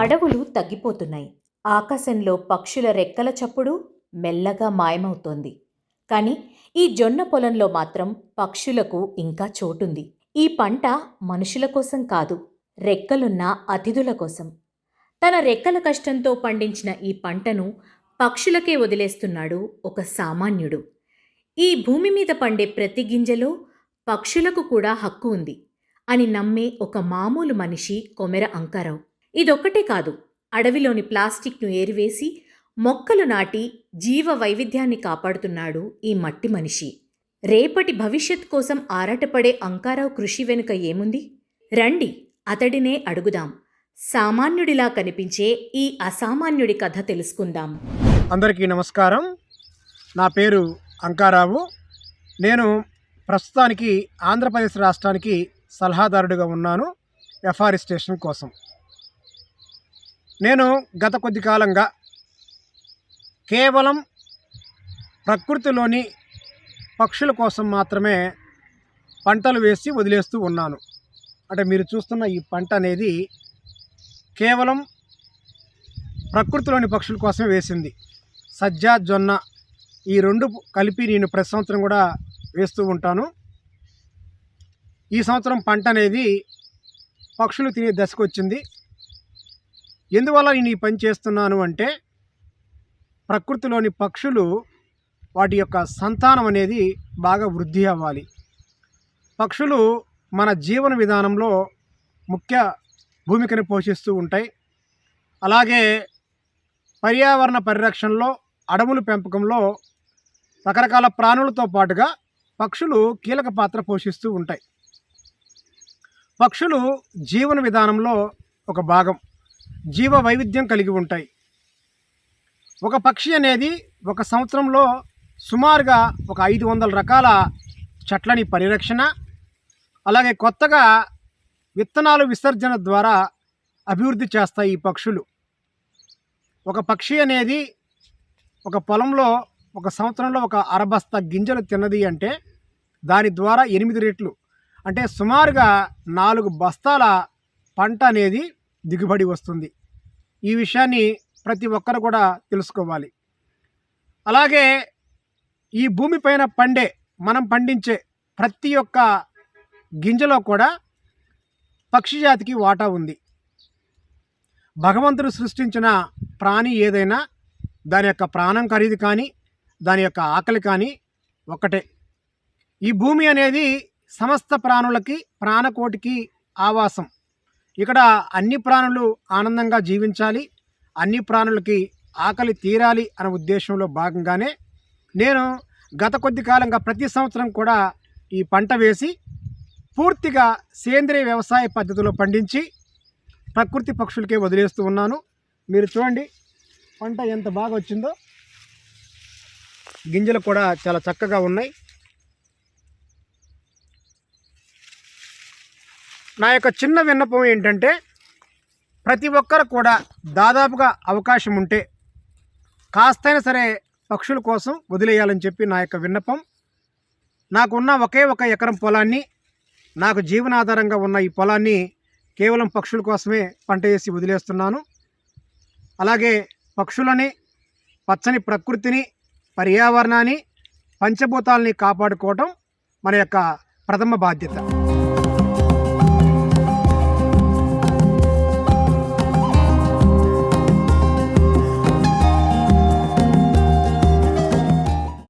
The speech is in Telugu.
అడవులు తగ్గిపోతున్నాయి. ఆకాశంలో పక్షుల రెక్కల చప్పుడు మెల్లగా మాయమవుతోంది. కానీ ఈ జొన్న పొలంలో మాత్రం పక్షులకు ఇంకా చోటుంది. ఈ పంట మనుషుల కోసం కాదు, రెక్కలున్న అతిథుల కోసం. తన రెక్కల కష్టంతో పండించిన ఈ పంటను పక్షులకే వదిలేస్తున్నాడు ఒక సామాన్యుడు. ఈ భూమి మీద పండే ప్రతి గింజలో పక్షులకు కూడా హక్కు ఉంది అని నమ్మే ఒక మామూలు మనిషి కొమెర అంకారావు. ఇదొక్కటే కాదు, అడవిలోని ప్లాస్టిక్ను ఏరివేసి మొక్కలు నాటి జీవ వైవిధ్యాన్ని కాపాడుతున్నాడు ఈ మట్టి మనిషి. రేపటి భవిష్యత్ కోసం ఆరాటపడే అంకారావు కృషి వెనుక ఏముంది? రండి అతడినే అడుగుదాం. సామాన్యుడిలా కనిపించే ఈ అసామాన్యుడి కథ తెలుసుకుందాం. అందరికీ నమస్కారం. నా పేరు అంకారావు. నేను ప్రస్తుతానికి ఆంధ్రప్రదేశ్ రాష్ట్రానికి సలహాదారుడిగా ఉన్నాను ఎఫారెస్టేషన్ కోసం. నేను గత కొద్ది కాలంగా కేవలం ప్రకృతిలోని పక్షుల కోసం మాత్రమే పంటలు వేసి వదిలేస్తూ ఉన్నాను. అంటే మీరు చూస్తున్న ఈ పంట అనేది కేవలం ప్రకృతిలోని పక్షుల కోసమే వేసింది. సజ్జ, జొన్న ఈ రెండు కలిపి నేను ప్రతి సంవత్సరం కూడా వేస్తూ ఉంటాను. ఈ సంవత్సరం పంట అనేది పక్షులు తినే దశకు వచ్చింది. ఎందువల్ల నేను ఈ పని చేస్తున్నాను అంటే, ప్రకృతిలోని పక్షులు వాటి యొక్క సంతానం అనేది బాగా వృద్ధి అవ్వాలి. పక్షులు మన జీవన విధానంలో ముఖ్య భూమికను పోషిస్తూ ఉంటాయి. అలాగే పర్యావరణ పరిరక్షణలో, అడవుల పెంపకంలో రకరకాల ప్రాణులతో పాటుగా పక్షులు కీలక పాత్ర పోషిస్తూ ఉంటాయి. పక్షులు జీవన విధానంలో ఒక భాగం, జీవ వైవిధ్యం కలిగి ఉంటాయి. ఒక పక్షి అనేది ఒక సంవత్సరంలో సుమారుగా ఒక 500 రకాల చెట్లని పరిరక్షణ, అలాగే కొత్తగా విత్తనాలు విసర్జన ద్వారా అభివృద్ధి చేస్తాయి ఈ పక్షులు. ఒక పక్షి అనేది ఒక పొలంలో ఒక సంవత్సరంలో ఒక అరబస్తా గింజలు తిన్నది అంటే దాని ద్వారా 8 రెట్లు, అంటే సుమారుగా 4 బస్తాల పంట అనేది దిగుబడి వస్తుంది. ఈ విషయాన్ని ప్రతి ఒక్కరు కూడా తెలుసుకోవాలి. అలాగే ఈ భూమిపైన మనం పండించే ప్రతి ఒక్క గింజలో కూడా పక్షి జాతికి వాటా ఉంది. భగవంతుడు సృష్టించిన ప్రాణి ఏదైనా దాని యొక్క ప్రాణం ఖరీదు కానీ, దాని యొక్క ఆకలి కానీ ఒక్కటే. ఈ భూమి అనేది సమస్త ప్రాణులకి, ప్రాణకోటికి ఆవాసం. ఇక్కడ అన్ని ప్రాణులు ఆనందంగా జీవించాలి, అన్ని ప్రాణులకి ఆకలి తీరాలి అనే ఉద్దేశంలో భాగంగానే నేను గత కొద్ది కాలంగా ప్రతి సంవత్సరం కూడా ఈ పంట వేసి పూర్తిగా సేంద్రియ వ్యవసాయ పద్ధతిలో పండించి ప్రకృతి పక్షులకే వదిలేస్తూ ఉన్నాను. మీరు చూడండి పంట ఎంత బాగా వచ్చిందో, గింజలు కూడా చాలా చక్కగా ఉన్నాయి. నా యొక్క చిన్న విన్నపం ఏంటంటే, ప్రతి ఒక్కరు కూడా దాదాపుగా అవకాశం ఉంటే కాస్తైనా సరే పక్షుల కోసం వదిలేయాలని చెప్పి నా యొక్క విన్నపం. నాకున్న ఒకే ఒక ఎకరం పొలాన్ని, నాకు జీవనాధారంగా ఉన్న ఈ పొలాన్ని కేవలం పక్షుల కోసమే పంట వేసి వదిలేస్తున్నాను. అలాగే పక్షులని, పచ్చని ప్రకృతిని, పర్యావరణాన్ని, పంచభూతాలని కాపాడుకోవటం మన యొక్క ప్రథమ బాధ్యత.